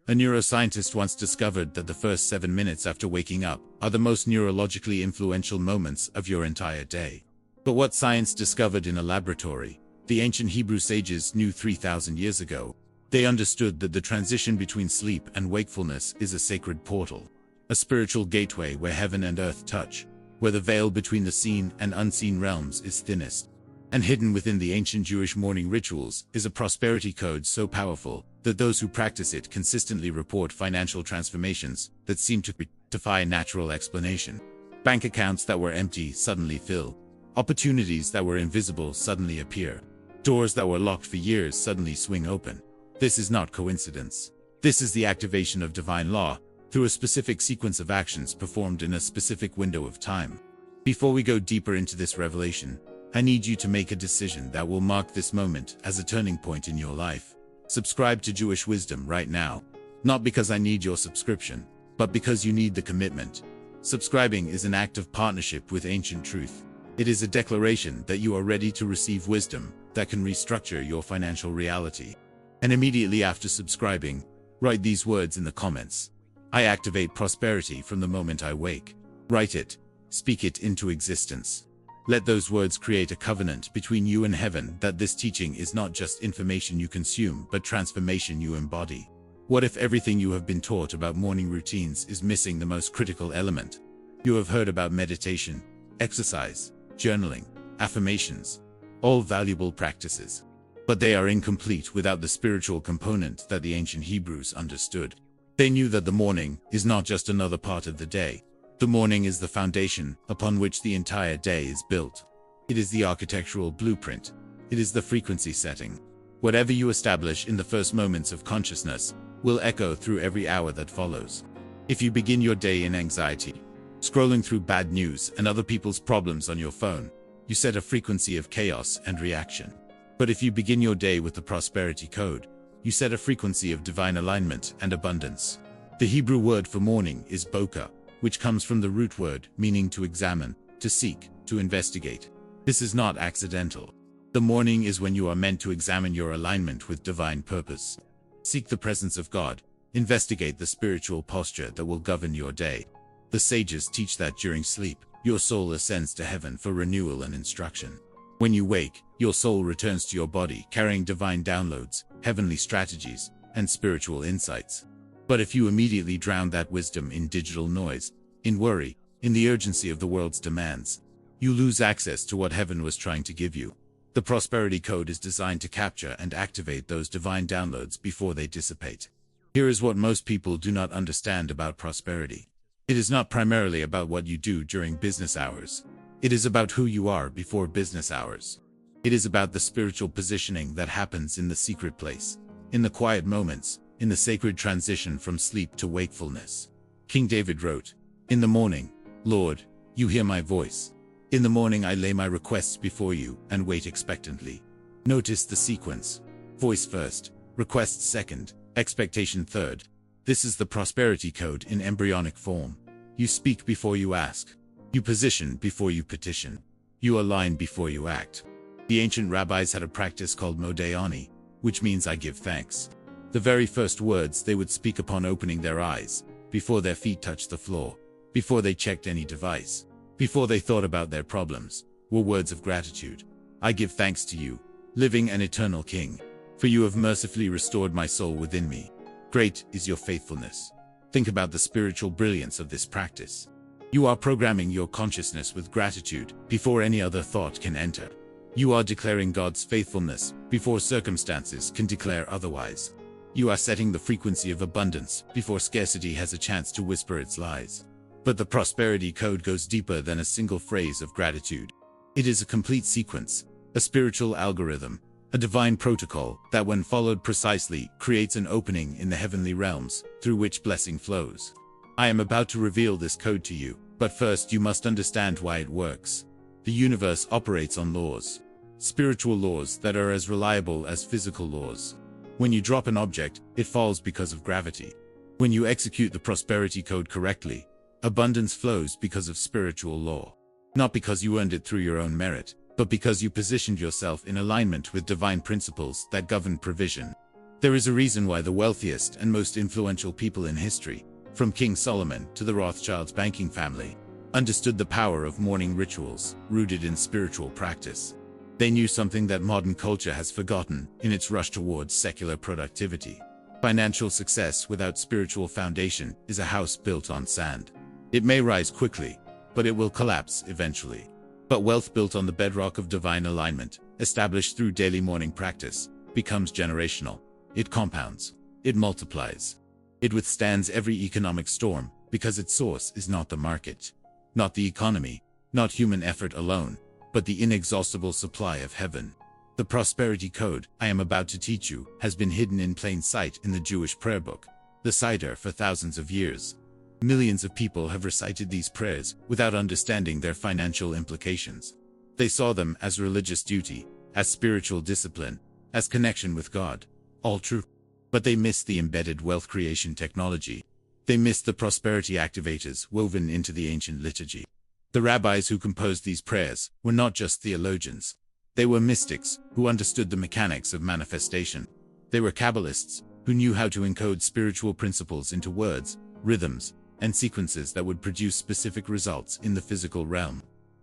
A neuroscientist once discovered that the first 7 minutes after waking up are the most neurologically influential moments of your entire day. But what science discovered in a laboratory, the ancient Hebrew sages knew 3,000 years ago. They understood that the transition between sleep and wakefulness is a sacred portal, a spiritual gateway where heaven and earth touch, where the veil between the seen and unseen realms is thinnest. And hidden within the ancient Jewish morning rituals is a prosperity code so powerful that those who practice it consistently report financial transformations that seem to defy natural explanation. Bank accounts that were empty suddenly fill. Opportunities that were invisible suddenly appear. Doors that were locked for years suddenly swing open. This is not coincidence. This is the activation of divine law through a specific sequence of actions performed in a specific window of time. Before we go deeper into this revelation, I need you to make a decision that will mark this moment as a turning point in your life. Subscribe to Jewish Wisdom right now. Not because I need your subscription, but because you need the commitment. Subscribing is an act of partnership with ancient truth. It is a declaration that you are ready to receive wisdom that can restructure your financial reality. And immediately after subscribing, write these words in the comments. I activate prosperity from the moment I wake. Write it. Speak it into existence. Let those words create a covenant between you and heaven that this teaching is not just information you consume, but transformation you embody. What if everything you have been taught about morning routines is missing the most critical element? You have heard about meditation, exercise, journaling, affirmations, all valuable practices. But they are incomplete without the spiritual component that the ancient Hebrews understood. They knew that the morning is not just another part of the day. The morning is the foundation upon which the entire day is built. It is the architectural blueprint. It is the frequency setting. Whatever you establish in the first moments of consciousness will echo through every hour that follows. If you begin your day in anxiety, scrolling through bad news and other people's problems on your phone, you set a frequency of chaos and reaction. But if you begin your day with the prosperity code, you set a frequency of divine alignment and abundance. The Hebrew word for morning is boka, which comes from the root word meaning to examine, to seek, to investigate. This is not accidental. The morning is when you are meant to examine your alignment with divine purpose. Seek the presence of God. Investigate the spiritual posture that will govern your day. The sages teach that during sleep, your soul ascends to heaven for renewal and instruction. When you wake, your soul returns to your body carrying divine downloads, heavenly strategies, and spiritual insights. But if you immediately drown that wisdom in digital noise, in worry, in the urgency of the world's demands, you lose access to what heaven was trying to give you. The prosperity code is designed to capture and activate those divine downloads before they dissipate. Here is what most people do not understand about prosperity. It is not primarily about what you do during business hours. It is about who you are before business hours. It is about the spiritual positioning that happens in the secret place, in the quiet moments, in the sacred transition from sleep to wakefulness. King David wrote, "In the morning, Lord, you hear my voice. In the morning I lay my requests before you and wait expectantly." Notice the sequence. Voice first, request second, expectation third. This is the prosperity code in embryonic form. You speak before you ask. You position before you petition. You align before you act. The ancient rabbis had a practice called modayani, which means I give thanks. The very first words they would speak upon opening their eyes, before their feet touched the floor, before they checked any device, before they thought about their problems, were words of gratitude. I give thanks to you, living and eternal King, for you have mercifully restored my soul within me. Great is your faithfulness. Think about the spiritual brilliance of this practice. You are programming your consciousness with gratitude before any other thought can enter. You are declaring God's faithfulness before circumstances can declare otherwise. You are setting the frequency of abundance before scarcity has a chance to whisper its lies. But the prosperity code goes deeper than a single phrase of gratitude. It is a complete sequence, a spiritual algorithm, a divine protocol that, when followed precisely, creates an opening in the heavenly realms through which blessing flows. I am about to reveal this code to you, but first you must understand why it works. The universe operates on laws, spiritual laws that are as reliable as physical laws. When you drop an object, it falls because of gravity. When you execute the prosperity code correctly, abundance flows because of spiritual law. Not because you earned it through your own merit, but because you positioned yourself in alignment with divine principles that govern provision. There is a reason why the wealthiest and most influential people in history, from King Solomon to the Rothschilds banking family, understood the power of morning rituals rooted in spiritual practice. They knew something that modern culture has forgotten in its rush towards secular productivity. Financial success without spiritual foundation is a house built on sand. It may rise quickly, but it will collapse eventually. But wealth built on the bedrock of divine alignment, established through daily morning practice, becomes generational. It compounds. It multiplies. It withstands every economic storm because its source is not the market, not the economy, not human effort alone, but the inexhaustible supply of heaven. The prosperity code I am about to teach you has been hidden in plain sight in the Jewish prayer book, the Siddur, for thousands of years. Millions of people have recited these prayers without understanding their financial implications. They saw them as religious duty, as spiritual discipline, as connection with God. All true. But they missed the embedded wealth creation technology. They missed the prosperity activators woven into the ancient liturgy. The rabbis who composed these prayers were not just theologians. They were mystics who understood the mechanics of manifestation. They were Kabbalists who knew how to encode spiritual principles into words, rhythms, and sequences that would produce specific results in the physical realm.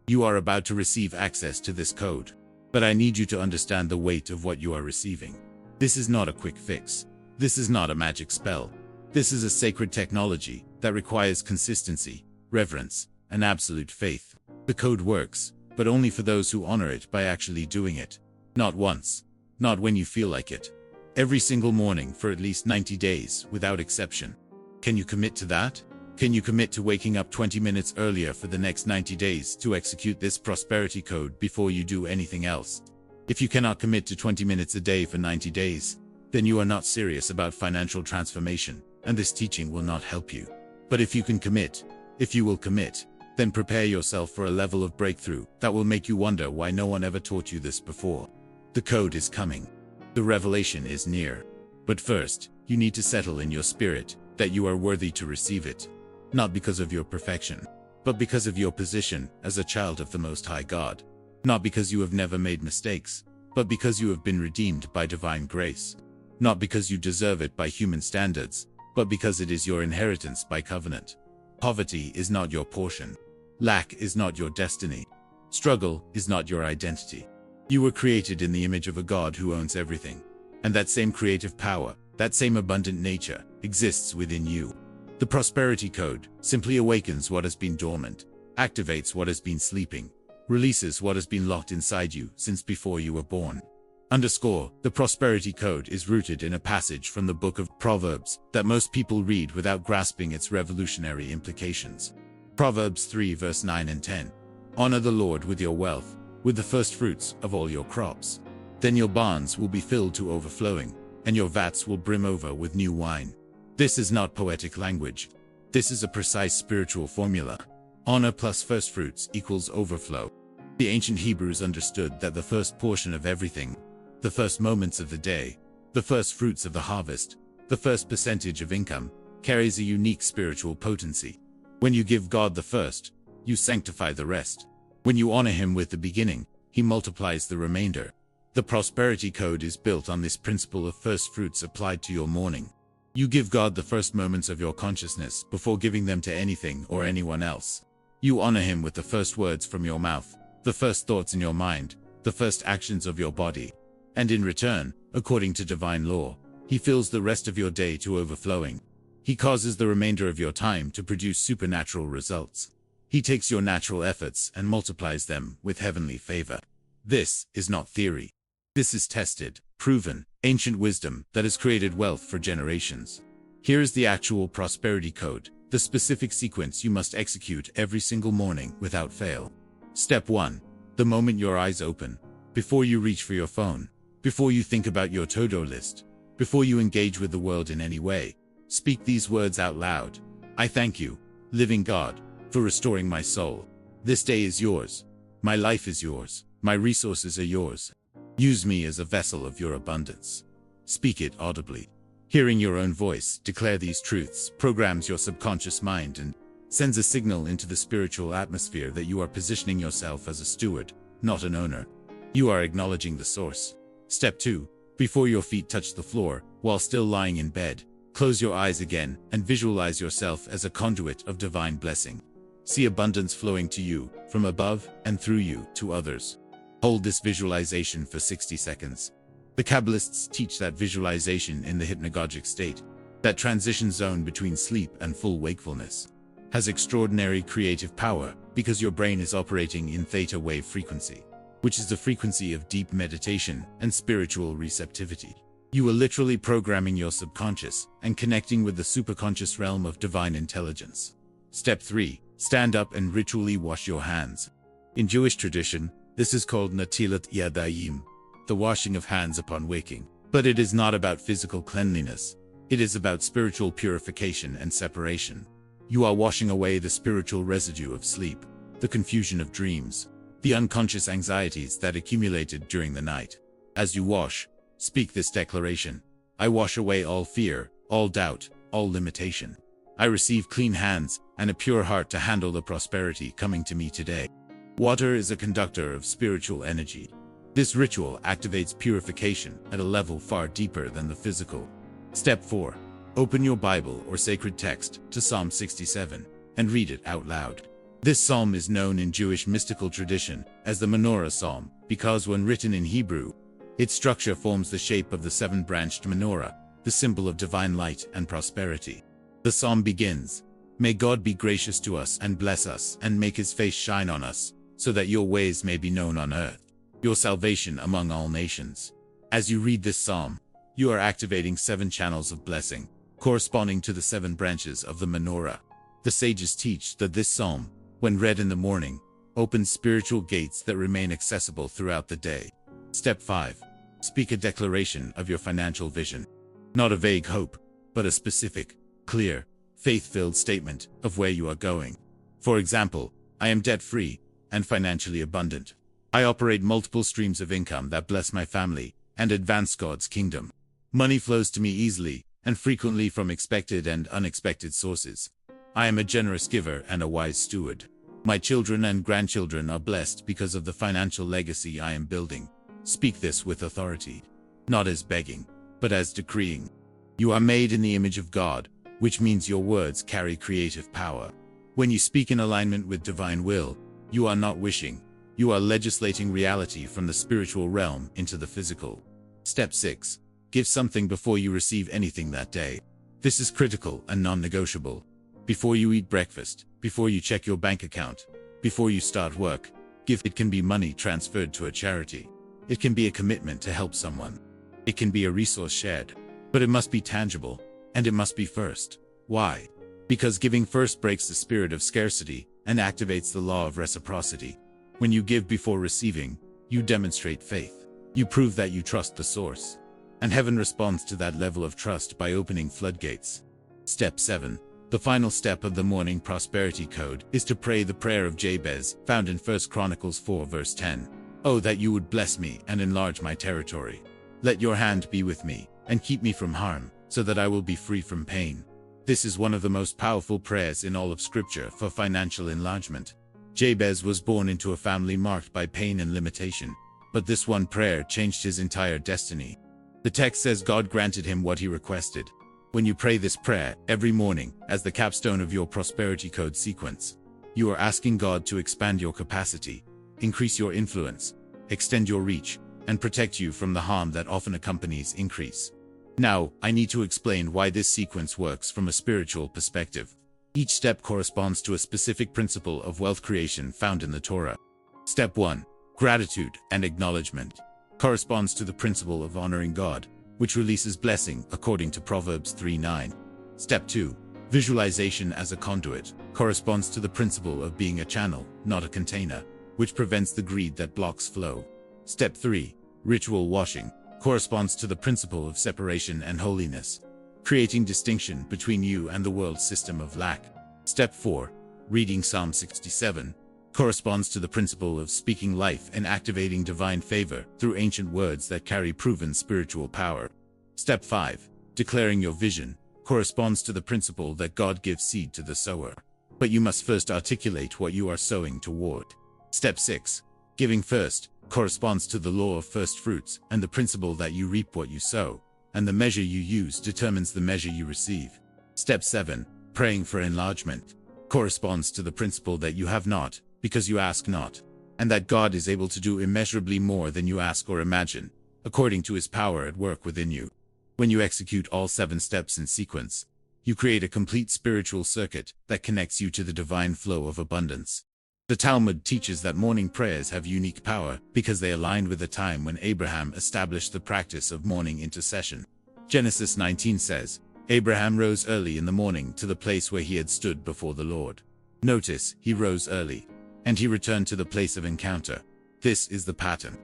You are about to receive access to this code, but I need you to understand the weight of what you are receiving. This is not a quick fix. This is not a magic spell. This is a sacred technology that requires consistency, reverence, and absolute faith. The code works, but only for those who honor it by actually doing it. Not once. Not when you feel like it. Every single morning for at least 90 days, without exception. Can you commit to that? Can you commit to waking up 20 minutes earlier for the next 90 days to execute this prosperity code before you do anything else? If you cannot commit to 20 minutes a day for 90 days, then you are not serious about financial transformation, and this teaching will not help you. But if you can commit, if you will commit, then prepare yourself for a level of breakthrough that will make you wonder why no one ever taught you this before. The code is coming. The revelation is near. But first, you need to settle in your spirit that you are worthy to receive it. Not because of your perfection, but because of your position as a child of the Most High God. Not because you have never made mistakes, but because you have been redeemed by divine grace. Not because you deserve it by human standards, but because it is your inheritance by covenant. Poverty is not your portion. Lack is not your destiny. Struggle is not your identity. You were created in the image of a God who owns everything. And that same creative power, that same abundant nature, exists within you. The prosperity code simply awakens what has been dormant, activates what has been sleeping, releases what has been locked inside you since before you were born. The prosperity code is rooted in a passage from the book of Proverbs that most people read without grasping its revolutionary implications. Proverbs 3 verse 9 and 10. Honor the Lord with your wealth, with the first fruits of all your crops. Then your barns will be filled to overflowing, and your vats will brim over with new wine. This is not poetic language. This is a precise spiritual formula. Honor plus first fruits equals overflow. The ancient Hebrews understood that the first portion of everything, the first moments of the day, the first fruits of the harvest, the first percentage of income, carries a unique spiritual potency. When you give God the first, you sanctify the rest. When you honor Him with the beginning, He multiplies the remainder. The prosperity code is built on this principle of first fruits applied to your morning. You give God the first moments of your consciousness before giving them to anything or anyone else. You honor Him with the first words from your mouth, the first thoughts in your mind, the first actions of your body. And in return, according to divine law, He fills the rest of your day to overflowing. He causes the remainder of your time to produce supernatural results. He takes your natural efforts and multiplies them with heavenly favor. This is not theory. This is tested, proven, ancient wisdom that has created wealth for generations. Here is the actual prosperity code, the specific sequence you must execute every single morning without fail. Step 1. The moment your eyes open, before you reach for your phone, before you think about your to-do list, before you engage with the world in any way, speak these words out loud. I thank you, living God, for restoring my soul. This day is yours. My life is yours. My resources are yours. Use me as a vessel of your abundance. Speak it audibly. Hearing your own voice declare these truths programs your subconscious mind and sends a signal into the spiritual atmosphere that you are positioning yourself as a steward, not an owner. You are acknowledging the source. Step 2. Before your feet touch the floor, while still lying in bed, close your eyes again and visualize yourself as a conduit of divine blessing. See abundance flowing to you, from above and through you to others. Hold this visualization for 60 seconds. The Kabbalists teach that visualization in the hypnagogic state, that transition zone between sleep and full wakefulness, has extraordinary creative power because your brain is operating in theta wave frequency, which is the frequency of deep meditation and spiritual receptivity. You are literally programming your subconscious and connecting with the superconscious realm of divine intelligence. Step 3. Stand up and ritually wash your hands. In Jewish tradition, this is called natilat yadayim, the washing of hands upon waking. But it is not about physical cleanliness. It is about spiritual purification and separation. You are washing away the spiritual residue of sleep, the confusion of dreams, the unconscious anxieties that accumulated during the night. As you wash, speak this declaration: I wash away all fear, all doubt, all limitation. I receive clean hands and a pure heart to handle the prosperity coming to me today. Water is a conductor of spiritual energy. This ritual activates purification at a level far deeper than the physical. Step 4. Open your Bible or sacred text to Psalm 67 and read it out loud. This psalm is known in Jewish mystical tradition as the Menorah Psalm because when written in Hebrew, its structure forms the shape of the seven-branched menorah, the symbol of divine light and prosperity. The psalm begins, May God be gracious to us and bless us and make his face shine on us, so that your ways may be known on earth, your salvation among all nations. As you read this psalm, you are activating 7 channels of blessing, corresponding to the 7 branches of the menorah. The sages teach that this psalm, when read in the morning, opens spiritual gates that remain accessible throughout the day. Step 5. Speak a declaration of your financial vision. Not a vague hope, but a specific, clear, faith-filled statement of where you are going. For example, I am debt-free and financially abundant. I operate multiple streams of income that bless my family and advance God's kingdom. Money flows to me easily and frequently from expected and unexpected sources. I am a generous giver and a wise steward. My children and grandchildren are blessed because of the financial legacy I am building. Speak this with authority, not as begging, but as decreeing. You are made in the image of God, which means your words carry creative power. When you speak in alignment with divine will, you are not wishing, you are legislating reality from the spiritual realm into the physical. Step 6. Give something before you receive anything that day. This is critical and non-negotiable. Before you eat breakfast, before you check your bank account, before you start work, give. It can be money transferred to a charity. It can be a commitment to help someone. It can be a resource shared. But it must be tangible, and it must be first. Why? Because giving first breaks the spirit of scarcity and activates the law of reciprocity. When you give before receiving, you demonstrate faith. You prove that you trust the source. And heaven responds to that level of trust by opening floodgates. Step 7. The final step of the morning prosperity code is to pray the prayer of Jabez, found in 1 Chronicles 4 verse 10. Oh, that you would bless me and enlarge my territory. Let your hand be with me, and keep me from harm, so that I will be free from pain. This is one of the most powerful prayers in all of Scripture for financial enlargement. Jabez was born into a family marked by pain and limitation, but this one prayer changed his entire destiny. The text says God granted him what he requested. When you pray this prayer every morning as the capstone of your prosperity code sequence, you are asking God to expand your capacity, increase your influence, extend your reach, and protect you from the harm that often accompanies increase. Now, I need to explain why this sequence works from a spiritual perspective. Each step corresponds to a specific principle of wealth creation found in the Torah. Step 1. Gratitude and acknowledgement corresponds to the principle of honoring God, which releases blessing according to Proverbs 3:9. Step 2. Visualization as a conduit corresponds to the principle of being a channel, not a container, which prevents the greed that blocks flow. Step 3. Ritual washing corresponds to the principle of separation and holiness, creating distinction between you and the world system of lack. Step 4. Reading Psalm 67 corresponds to the principle of speaking life and activating divine favor through ancient words that carry proven spiritual power. Step 5. Declaring your vision corresponds to the principle that God gives seed to the sower. But you must first articulate what you are sowing toward. Step 6. Giving first corresponds to the law of first fruits and the principle that you reap what you sow, and the measure you use determines the measure you receive. Step 7. Praying for enlargement corresponds to the principle that you have not because you ask not, and that God is able to do immeasurably more than you ask or imagine, according to his power at work within you. When you execute all 7 steps in sequence, you create a complete spiritual circuit that connects you to the divine flow of abundance. The Talmud teaches that morning prayers have unique power because they aligned with the time when Abraham established the practice of morning intercession. Genesis 19 says, Abraham rose early in the morning to the place where he had stood before the Lord. Notice, he rose early, and he returned to the place of encounter. This is the pattern.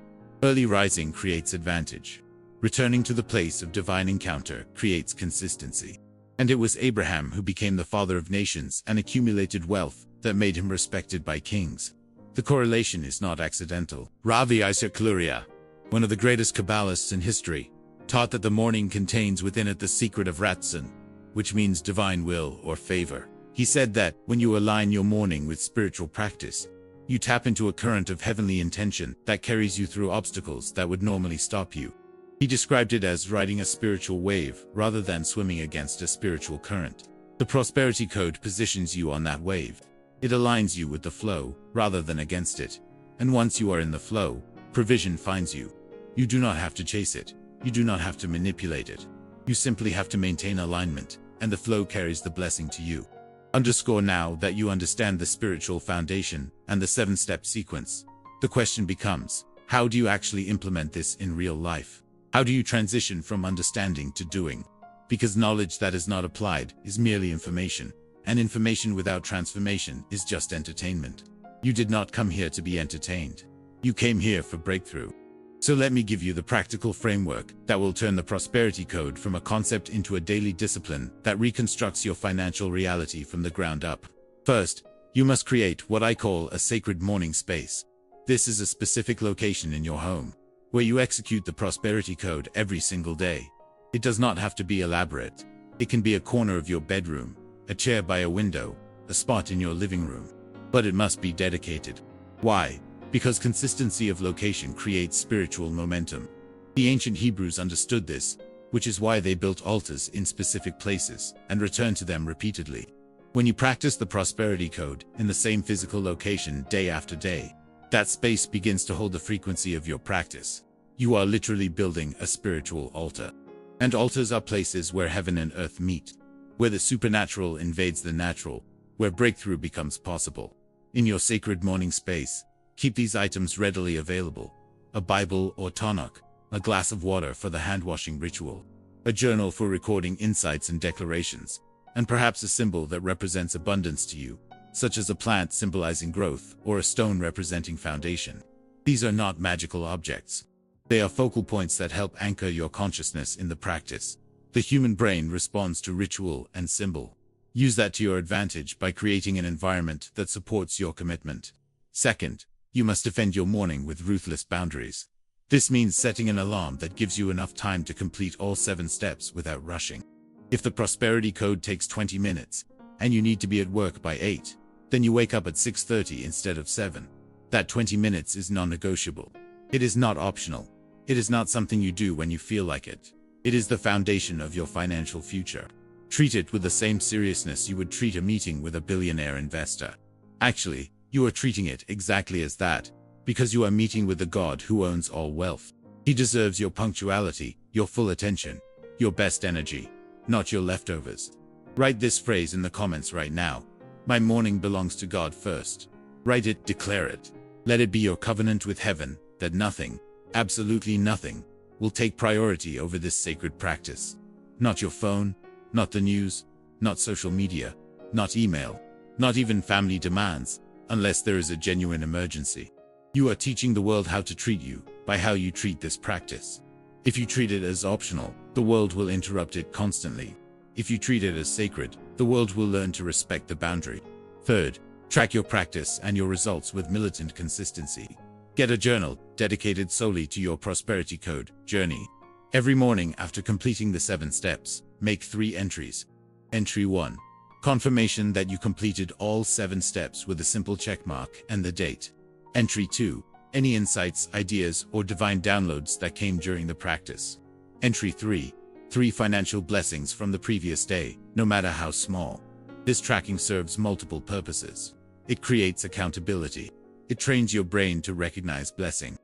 Early rising creates advantage. Returning to the place of divine encounter creates consistency. And it was Abraham who became the father of nations and accumulated wealth that made him respected by kings. The correlation is not accidental. Ravi Isaac Luria, one of the greatest Kabbalists in history, taught that the morning contains within it the secret of Ratzon, which means divine will or favor. He said that when you align your morning with spiritual practice, you tap into a current of heavenly intention that carries you through obstacles that would normally stop you. He described it as riding a spiritual wave rather than swimming against a spiritual current. The prosperity code positions you on that wave. It aligns you with the flow rather than against it. And once you are in the flow, provision finds you. You do not have to chase it. You do not have to manipulate it. You simply have to maintain alignment, and the flow carries the blessing to you. Underscore now that you understand the spiritual foundation and the 7-step sequence. The question becomes, how do you actually implement this in real life? How do you transition from understanding to doing? Because knowledge that is not applied is merely information, and information without transformation is just entertainment. You did not come here to be entertained. You came here for breakthrough. So let me give you the practical framework that will turn the prosperity code from a concept into a daily discipline that reconstructs your financial reality from the ground up. First, you must create what I call a sacred morning space. This is a specific location in your home where you execute the prosperity code every single day. It does not have to be elaborate. It can be a corner of your bedroom, a chair by a window, a spot in your living room. But it must be dedicated. Why? Because consistency of location creates spiritual momentum. The ancient Hebrews understood this, which is why they built altars in specific places and returned to them repeatedly. When you practice the prosperity code in the same physical location day after day, that space begins to hold the frequency of your practice. You are literally building a spiritual altar. And altars are places where heaven and earth meet, where the supernatural invades the natural, where breakthrough becomes possible. In your sacred morning space, keep these items readily available: a Bible or Tanakh, a glass of water for the hand-washing ritual, a journal for recording insights and declarations, and perhaps a symbol that represents abundance to you, such as a plant symbolizing growth or a stone representing foundation. These are not magical objects. They are focal points that help anchor your consciousness in the practice. The human brain responds to ritual and symbol. Use that to your advantage by creating an environment that supports your commitment. Second, you must defend your morning with ruthless boundaries. This means setting an alarm that gives you enough time to complete all 7 steps without rushing. If the prosperity code takes 20 minutes, and you need to be at work by 8, then you wake up at 6:30 instead of 7. That 20 minutes is non-negotiable. It is not optional. It is not something you do when you feel like it. It is the foundation of your financial future. Treat it with the same seriousness you would treat a meeting with a billionaire investor. Actually, you are treating it exactly as that, because you are meeting with the God who owns all wealth. He deserves your punctuality, your full attention, your best energy, not your leftovers. Write this phrase in the comments right now. My morning belongs to God first. Write it, declare it. Let it be your covenant with heaven that nothing, absolutely nothing, will take priority over this sacred practice. Not your phone, not the news, not social media, not email, not even family demands, unless there is a genuine emergency. You are teaching the world how to treat you by how you treat this practice. If you treat it as optional, the world will interrupt it constantly. If you treat it as sacred, the world will learn to respect the boundary. Third, track your practice and your results with militant consistency. Get a journal dedicated solely to your prosperity code journey. Every morning after completing the 7 steps, make 3 entries. Entry 1. Confirmation that you completed all 7 steps with a simple check mark and the date. Entry 2. any insights, ideas, or divine downloads that came during the practice. Entry 3. 3 financial blessings from the previous day, no matter how small. This tracking serves multiple purposes. It creates accountability. It trains your brain to recognize blessing.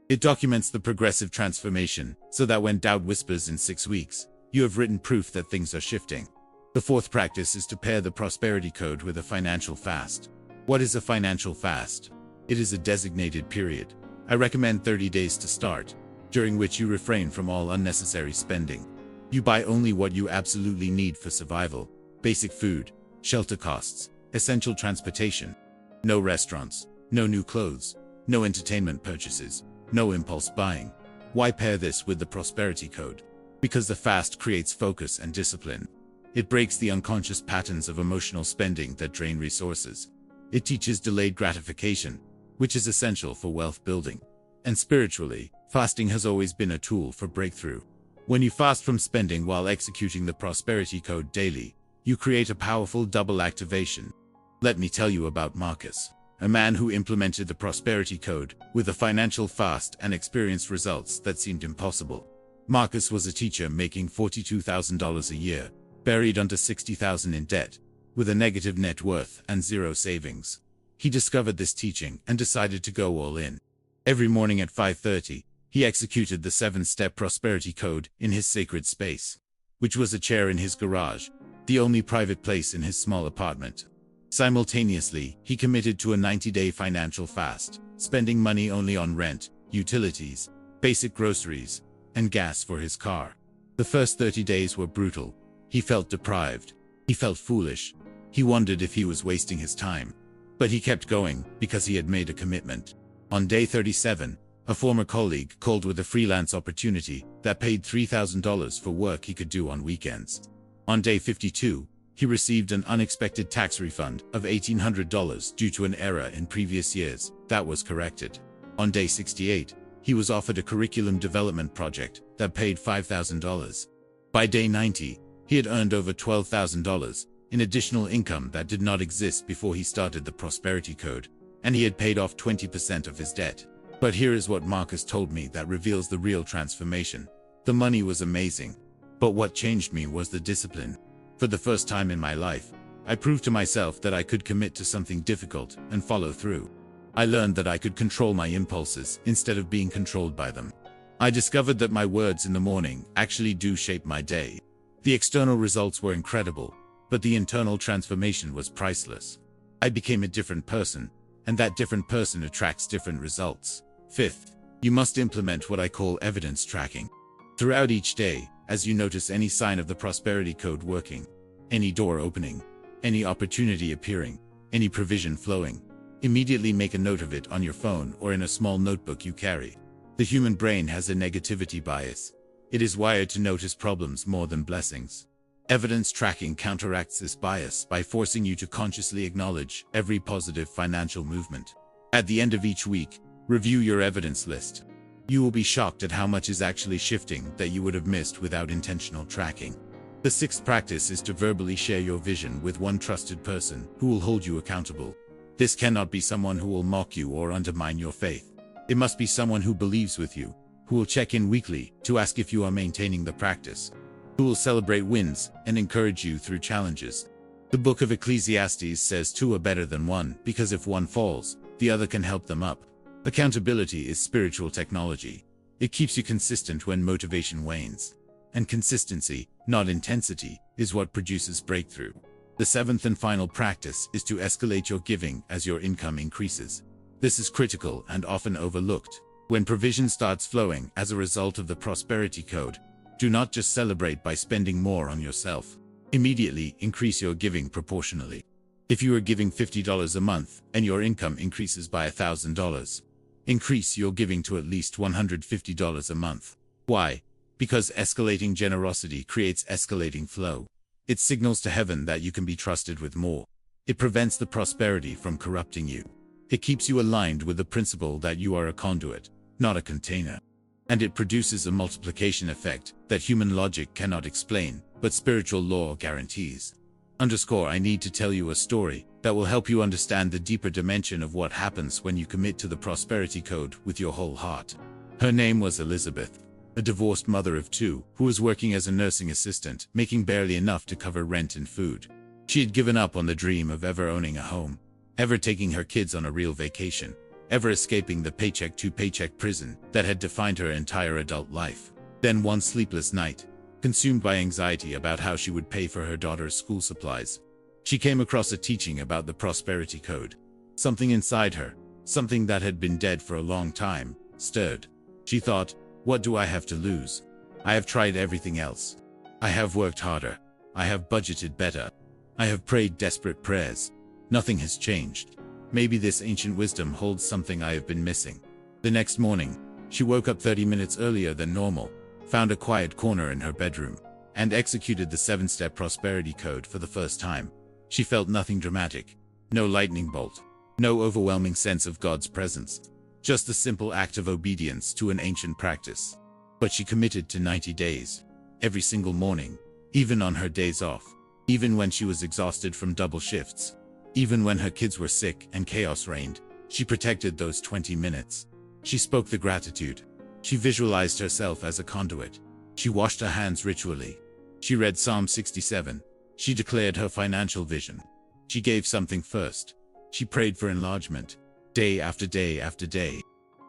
It documents the progressive transformation, so that when doubt whispers in 6 weeks, you have written proof that things are shifting. The 4th practice is to pair the prosperity code with a financial fast. What is a financial fast? It is a designated period. I recommend 30 days to start, during which you refrain from all unnecessary spending. You buy only what you absolutely need for survival: basic food, shelter costs, essential transportation. No restaurants, no new clothes, no entertainment purchases, no impulse buying. Why pair this with the prosperity code? Because the fast creates focus and discipline. It breaks the unconscious patterns of emotional spending that drain resources. It teaches delayed gratification, which is essential for wealth building. And spiritually, fasting has always been a tool for breakthrough. When you fast from spending while executing the prosperity code daily, you create a powerful double activation. Let me tell you about Marcus, a man who implemented the prosperity code with a financial fast and experienced results that seemed impossible. Marcus was a teacher making $42,000 a year, buried under $60,000 in debt, with a negative net worth and zero savings. He discovered this teaching and decided to go all in. Every morning at 5:30, he executed the 7-step prosperity code in his sacred space, which was a chair in his garage, the only private place in his small apartment. Simultaneously, he committed to a 90-day financial fast, spending money only on rent, utilities, basic groceries, and gas for his car. The first 30 days were brutal. He felt deprived. He felt foolish. He wondered if he was wasting his time. But he kept going because he had made a commitment. On day 37, a former colleague called with a freelance opportunity that paid $3,000 for work he could do on weekends. On day 52, he received an unexpected tax refund of $1,800 due to an error in previous years that was corrected. On day 68, he was offered a curriculum development project that paid $5,000. By day 90, he had earned over $12,000 in additional income that did not exist before he started the prosperity code, and he had paid off 20% of his debt. But here is what Marcus told me that reveals the real transformation. The money was amazing, but what changed me was the discipline. For the first time in my life, I proved to myself that I could commit to something difficult and follow through. I learned that I could control my impulses instead of being controlled by them. I discovered that my words in the morning actually do shape my day. The external results were incredible, but the internal transformation was priceless. I became a different person, and that different person attracts different results. 5th, you must implement what I call evidence tracking. Throughout each day, as you notice any sign of the prosperity code working, any door opening, any opportunity appearing, any provision flowing, immediately make a note of it on your phone or in a small notebook you carry. The human brain has a negativity bias. It is wired to notice problems more than blessings. Evidence tracking counteracts this bias by forcing you to consciously acknowledge every positive financial movement. At the end of each week, review your evidence list. You will be shocked at how much is actually shifting that you would have missed without intentional tracking. The 6th practice is to verbally share your vision with one trusted person who will hold you accountable. This cannot be someone who will mock you or undermine your faith. It must be someone who believes with you, who will check in weekly to ask if you are maintaining the practice, who will celebrate wins and encourage you through challenges. The book of Ecclesiastes says 2 are better than 1 because if one falls, the other can help them up. Accountability is spiritual technology. It keeps you consistent when motivation wanes. And consistency, not intensity, is what produces breakthrough. The 7th and final practice is to escalate your giving as your income increases. This is critical and often overlooked. When provision starts flowing as a result of the prosperity code, do not just celebrate by spending more on yourself. Immediately increase your giving proportionally. If you are giving $50 a month and your income increases by $1,000, increase your giving to at least $150 a month. Why? Because escalating generosity creates escalating flow. It signals to heaven that you can be trusted with more. It prevents the prosperity from corrupting you. It keeps you aligned with the principle that you are a conduit, not a container. And it produces a multiplication effect that human logic cannot explain, but spiritual law guarantees. I need to tell you a story that will help you understand the deeper dimension of what happens when you commit to the prosperity code with your whole heart. Her name was Elizabeth, a divorced mother of two who was working as a nursing assistant, making barely enough to cover rent and food. She had given up on the dream of ever owning a home, ever taking her kids on a real vacation, ever escaping the paycheck-to-paycheck prison that had defined her entire adult life. Then one sleepless night, consumed by anxiety about how she would pay for her daughter's school supplies, she came across a teaching about the prosperity code. Something inside her, something that had been dead for a long time, stirred. She thought, what do I have to lose? I have tried everything else. I have worked harder. I have budgeted better. I have prayed desperate prayers. Nothing has changed. Maybe this ancient wisdom holds something I have been missing. The next morning, she woke up 30 minutes earlier than normal, found a quiet corner in her bedroom, and executed the 7-step prosperity code for the first time. She felt nothing dramatic, no lightning bolt, no overwhelming sense of God's presence, just a simple act of obedience to an ancient practice. But she committed to 90 days, every single morning, even on her days off, even when she was exhausted from double shifts, even when her kids were sick and chaos reigned. She protected those 20 minutes. She spoke the gratitude. She visualized herself as a conduit. She washed her hands ritually. She read Psalm 67. She declared her financial vision. She gave something first. She prayed for enlargement, day after day after day.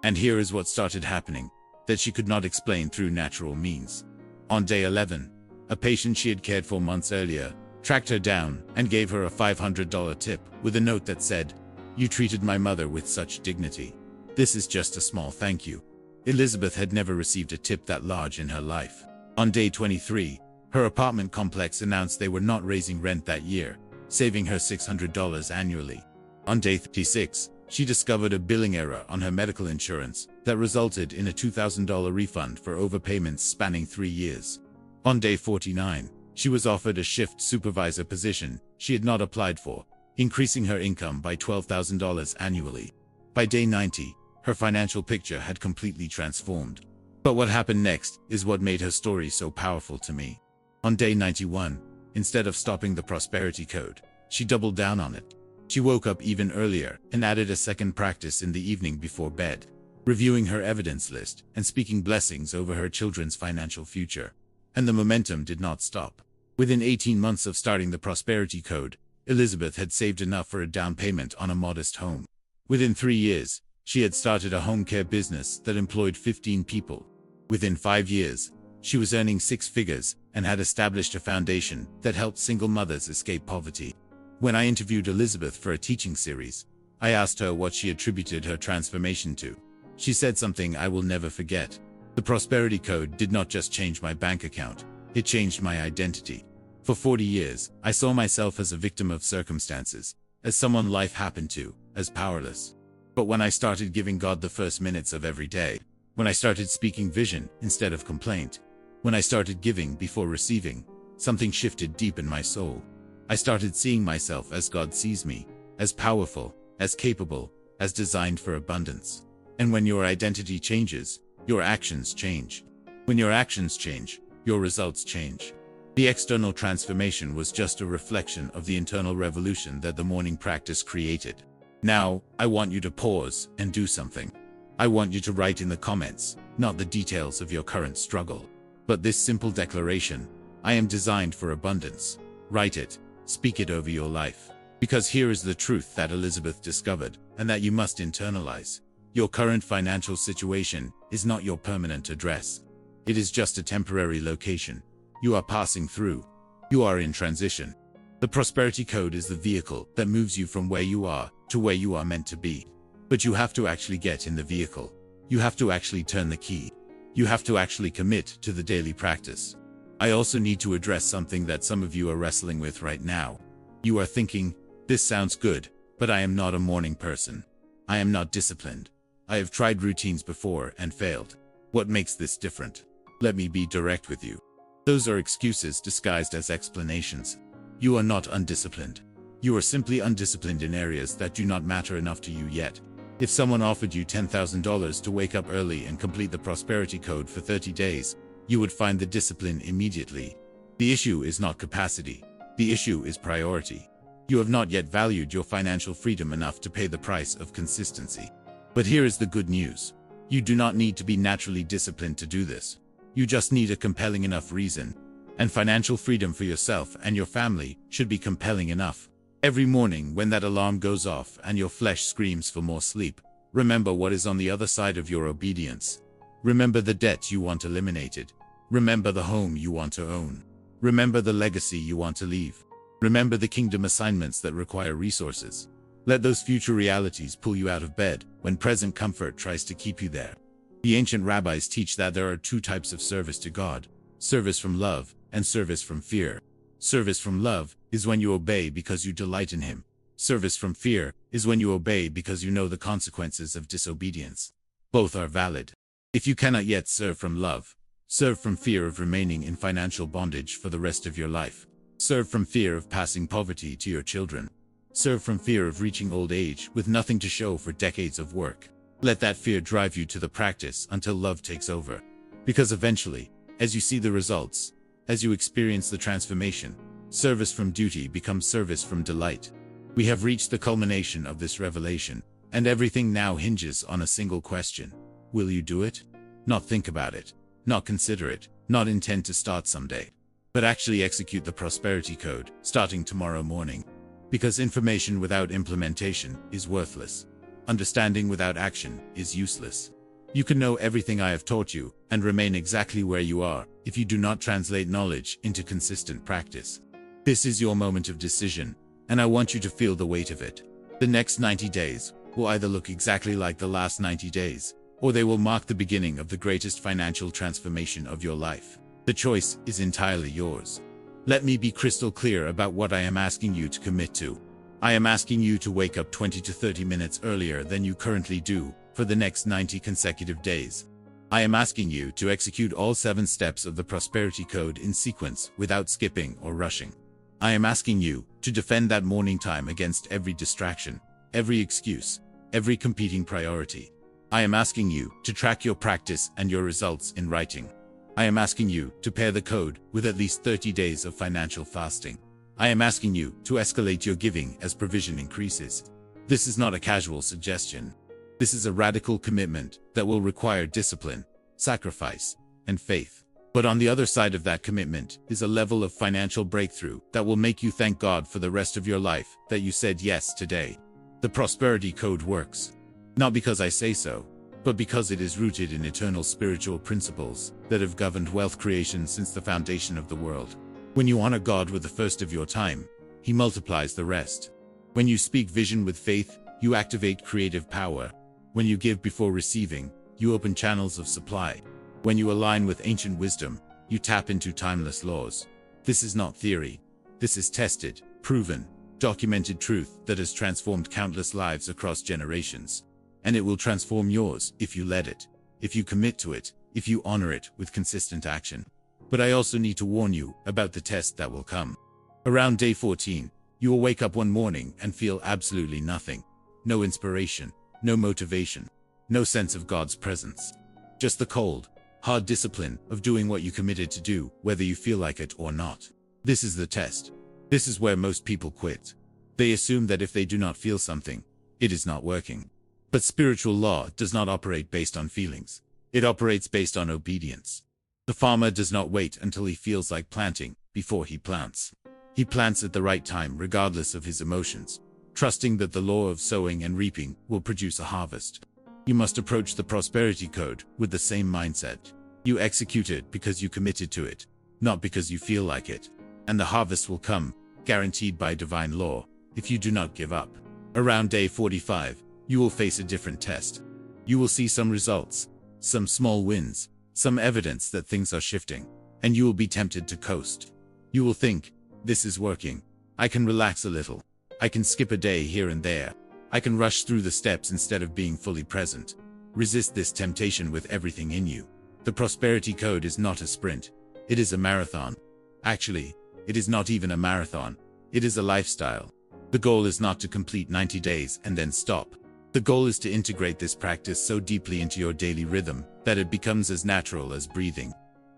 And here is what started happening, that she could not explain through natural means. On day 11, a patient she had cared for months earlier tracked her down and gave her a $500 tip with a note that said, "You treated my mother with such dignity. This is just a small thank you." Elizabeth had never received a tip that large in her life. On day 23, her apartment complex announced they were not raising rent that year, saving her $600 annually. On day 36, she discovered a billing error on her medical insurance that resulted in a $2,000 refund for overpayments spanning 3 years. On day 49, she was offered a shift supervisor position she had not applied for, increasing her income by $12,000 annually. By day 90, her financial picture had completely transformed. But what happened next is what made her story so powerful to me. On day 91, instead of stopping the prosperity code, she doubled down on it. She woke up even earlier and added a second practice in the evening before bed, reviewing her evidence list and speaking blessings over her children's financial future. And the momentum did not stop. Within 18 months of starting the prosperity code, Elizabeth had saved enough for a down payment on a modest home. Within 3 years, she had started a home care business that employed 15 people. Within 5 years, she was earning 6 figures and had established a foundation that helped single mothers escape poverty. When I interviewed Elizabeth for a teaching series, I asked her what she attributed her transformation to. She said something I will never forget. The prosperity code did not just change my bank account, it changed my identity. For 40 years, I saw myself as a victim of circumstances, as someone life happened to, as powerless. But when I started giving God the first minutes of every day, when I started speaking vision instead of complaint, when I started giving before receiving, something shifted deep in my soul. I started seeing myself as God sees me, as powerful, as capable, as designed for abundance. And when your identity changes, your actions change. When your actions change, your results change. The external transformation was just a reflection of the internal revolution that the morning practice created. Now, I want you to pause and do something. I want you to write in the comments, not the details of your current struggle, but this simple declaration: I am designed for abundance. Write it, speak it over your life. Because here is the truth that Elizabeth discovered, and that you must internalize. Your current financial situation is not your permanent address. It is just a temporary location. You are passing through. You are in transition. The prosperity code is the vehicle that moves you from where you are to where you are meant to be. But you have to actually get in the vehicle. You have to actually turn the key. You have to actually commit to the daily practice. I also need to address something that some of you are wrestling with right now. You are thinking, this sounds good, but I am not a morning person. I am not disciplined. I have tried routines before and failed. What makes this different? Let me be direct with you. Those are excuses disguised as explanations. You are not undisciplined. You are simply undisciplined in areas that do not matter enough to you yet. If someone offered you $10,000 to wake up early and complete the prosperity code for 30 days, you would find the discipline immediately. The issue is not capacity. The issue is priority. You have not yet valued your financial freedom enough to pay the price of consistency. But here is the good news. You do not need to be naturally disciplined to do this. You just need a compelling enough reason. And financial freedom for yourself and your family should be compelling enough. Every morning when that alarm goes off and your flesh screams for more sleep, remember what is on the other side of your obedience. Remember the debt you want eliminated. Remember the home you want to own. Remember the legacy you want to leave. Remember the kingdom assignments that require resources. Let those future realities pull you out of bed when present comfort tries to keep you there. The ancient rabbis teach that there are two types of service to God: service from love and service from fear. Service from love is when you obey because you delight in Him. Service from fear is when you obey because you know the consequences of disobedience. Both are valid. If you cannot yet serve from love, serve from fear of remaining in financial bondage for the rest of your life. Serve from fear of passing poverty to your children. Serve from fear of reaching old age with nothing to show for decades of work. Let that fear drive you to the practice until love takes over. Because eventually, as you see the results, as you experience the transformation, service from duty becomes service from delight. We have reached the culmination of this revelation, and everything now hinges on a single question. Will you do it? Not think about it, not consider it, not intend to start someday, but actually execute the prosperity code starting tomorrow morning. Because information without implementation is worthless. Understanding without action is useless. You can know everything I have taught you and remain exactly where you are if you do not translate knowledge into consistent practice. This is your moment of decision, and I want you to feel the weight of it. The next 90 days will either look exactly like the last 90 days, or they will mark the beginning of the greatest financial transformation of your life. The choice is entirely yours. Let me be crystal clear about what I am asking you to commit to. I am asking you to wake up 20 to 30 minutes earlier than you currently do for the next 90 consecutive days. I am asking you to execute all 7 steps of the prosperity code in sequence without skipping or rushing. I am asking you to defend that morning time against every distraction, every excuse, every competing priority. I am asking you to track your practice and your results in writing. I am asking you to pair the code with at least 30 days of financial fasting. I am asking you to escalate your giving as provision increases. This is not a casual suggestion. This is a radical commitment that will require discipline, sacrifice, and faith. But on the other side of that commitment is a level of financial breakthrough that will make you thank God for the rest of your life that you said yes today. The prosperity code works. Not because I say so, but because it is rooted in eternal spiritual principles that have governed wealth creation since the foundation of the world. When you honor God with the first of your time, He multiplies the rest. When you speak vision with faith, you activate creative power. When you give before receiving, you open channels of supply. When you align with ancient wisdom, you tap into timeless laws. This is not theory. This is tested, proven, documented truth that has transformed countless lives across generations. And it will transform yours if you let it, if you commit to it, if you honor it with consistent action. But I also need to warn you about the test that will come. Around day 14, you will wake up one morning and feel absolutely nothing. No inspiration, no motivation, no sense of God's presence. Just the cold, hard discipline of doing what you committed to do, whether you feel like it or not. This is the test. This is where most people quit. They assume that if they do not feel something, it is not working. But spiritual law does not operate based on feelings. It operates based on obedience. The farmer does not wait until he feels like planting before he plants. He plants at the right time regardless of his emotions, trusting that the law of sowing and reaping will produce a harvest. You must approach the prosperity code with the same mindset. You execute it because you committed to it, not because you feel like it. And the harvest will come, guaranteed by divine law, if you do not give up. Around day 45, you will face a different test. You will see some results, some small wins, some evidence that things are shifting, and you will be tempted to coast. You will think, this is working. I can relax a little. I can skip a day here and there. I can rush through the steps instead of being fully present. Resist this temptation with everything in you. The prosperity code is not a sprint. It is a marathon. Actually, it is not even a marathon. It is a lifestyle. The goal is not to complete 90 days and then stop. The goal is to integrate this practice so deeply into your daily rhythm that it becomes as natural as breathing.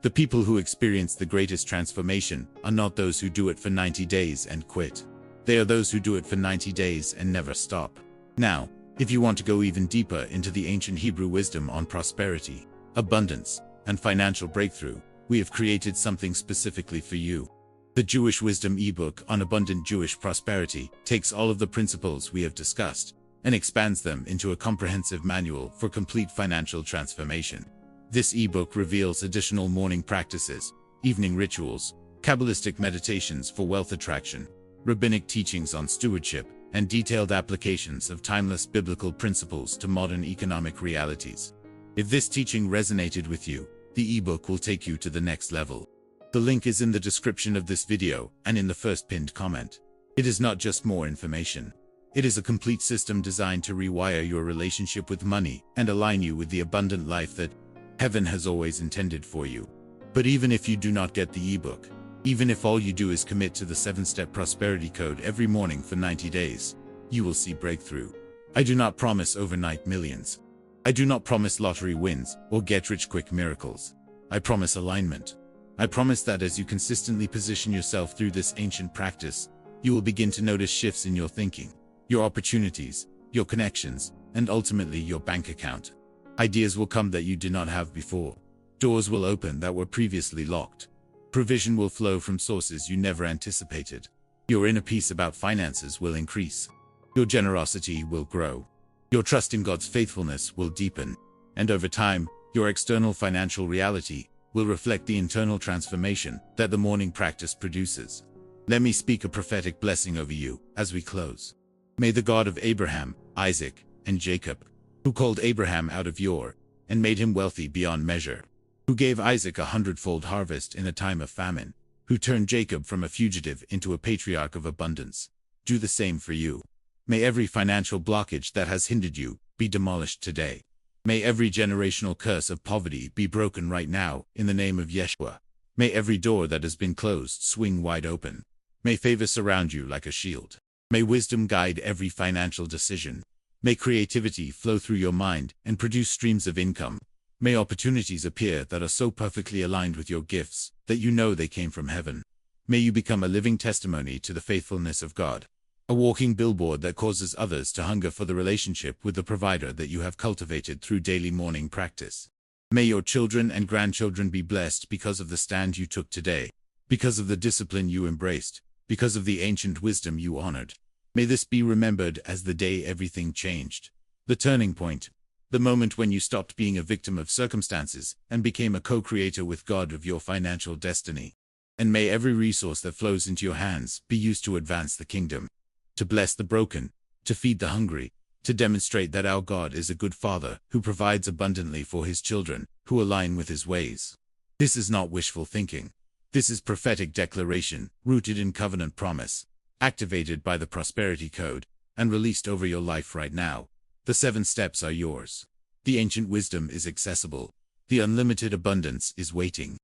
The people who experience the greatest transformation are not those who do it for 90 days and quit. They are those who do it for 90 days and never stop. Now, if you want to go even deeper into the ancient Hebrew wisdom on prosperity, abundance, and financial breakthrough, we have created something specifically for you. The Jewish Wisdom eBook on abundant Jewish prosperity takes all of the principles we have discussed and expands them into a comprehensive manual for complete financial transformation. This ebook reveals additional morning practices, evening rituals, Kabbalistic meditations for wealth attraction, rabbinic teachings on stewardship, and detailed applications of timeless biblical principles to modern economic realities. If this teaching resonated with you, the ebook will take you to the next level. The link is in the description of this video and in the first pinned comment. It is not just more information. It is a complete system designed to rewire your relationship with money and align you with the abundant life that heaven has always intended for you. But even if you do not get the ebook, even if all you do is commit to the 7-step prosperity code every morning for 90 days, you will see breakthrough. I do not promise overnight millions. I do not promise lottery wins or get-rich-quick miracles. I promise alignment. I promise that as you consistently position yourself through this ancient practice, you will begin to notice shifts in your thinking, your opportunities, your connections, and ultimately your bank account. Ideas will come that you did not have before. Doors will open that were previously locked. Provision will flow from sources you never anticipated. Your inner peace about finances will increase. Your generosity will grow. Your trust in God's faithfulness will deepen. And over time, your external financial reality will reflect the internal transformation that the morning practice produces. Let me speak a prophetic blessing over you as we close. May the God of Abraham, Isaac, and Jacob, who called Abraham out of Ur and made him wealthy beyond measure, who gave Isaac 100-fold harvest in a time of famine, who turned Jacob from a fugitive into a patriarch of abundance, do the same for you. May every financial blockage that has hindered you be demolished today. May every generational curse of poverty be broken right now in the name of Yeshua. May every door that has been closed swing wide open. May favor surround you like a shield. May wisdom guide every financial decision. May creativity flow through your mind and produce streams of income. May opportunities appear that are so perfectly aligned with your gifts that you know they came from heaven. May you become a living testimony to the faithfulness of God. A walking billboard that causes others to hunger for the relationship with the provider that you have cultivated through daily morning practice. May your children and grandchildren be blessed because of the stand you took today, because of the discipline you embraced, because of the ancient wisdom you honored. May this be remembered as the day everything changed. The turning point. The moment when you stopped being a victim of circumstances and became a co-creator with God of your financial destiny. And may every resource that flows into your hands be used to advance the kingdom, to bless the broken, to feed the hungry, to demonstrate that our God is a good Father who provides abundantly for His children who align with His ways. This is not wishful thinking. This is prophetic declaration rooted in covenant promise, activated by the prosperity code, and released over your life right now. The 7 steps are yours. The ancient wisdom is accessible. The unlimited abundance is waiting.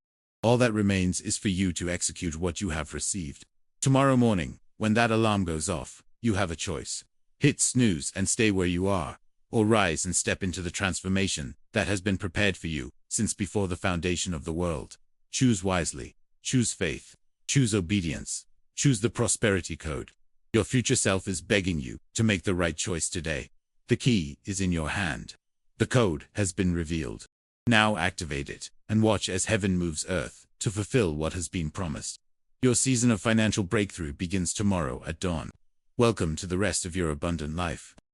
All that remains is for you to execute what you have received. Tomorrow morning, when that alarm goes off, you have a choice. Hit snooze and stay where you are, or rise and step into the transformation that has been prepared for you since before the foundation of the world. Choose wisely. Choose faith. Choose obedience. Choose the prosperity code. Your future self is begging you to make the right choice today. The key is in your hand. The code has been revealed. Now activate it and watch as heaven moves earth to fulfill what has been promised. Your season of financial breakthrough begins tomorrow at dawn. Welcome to the rest of your abundant life.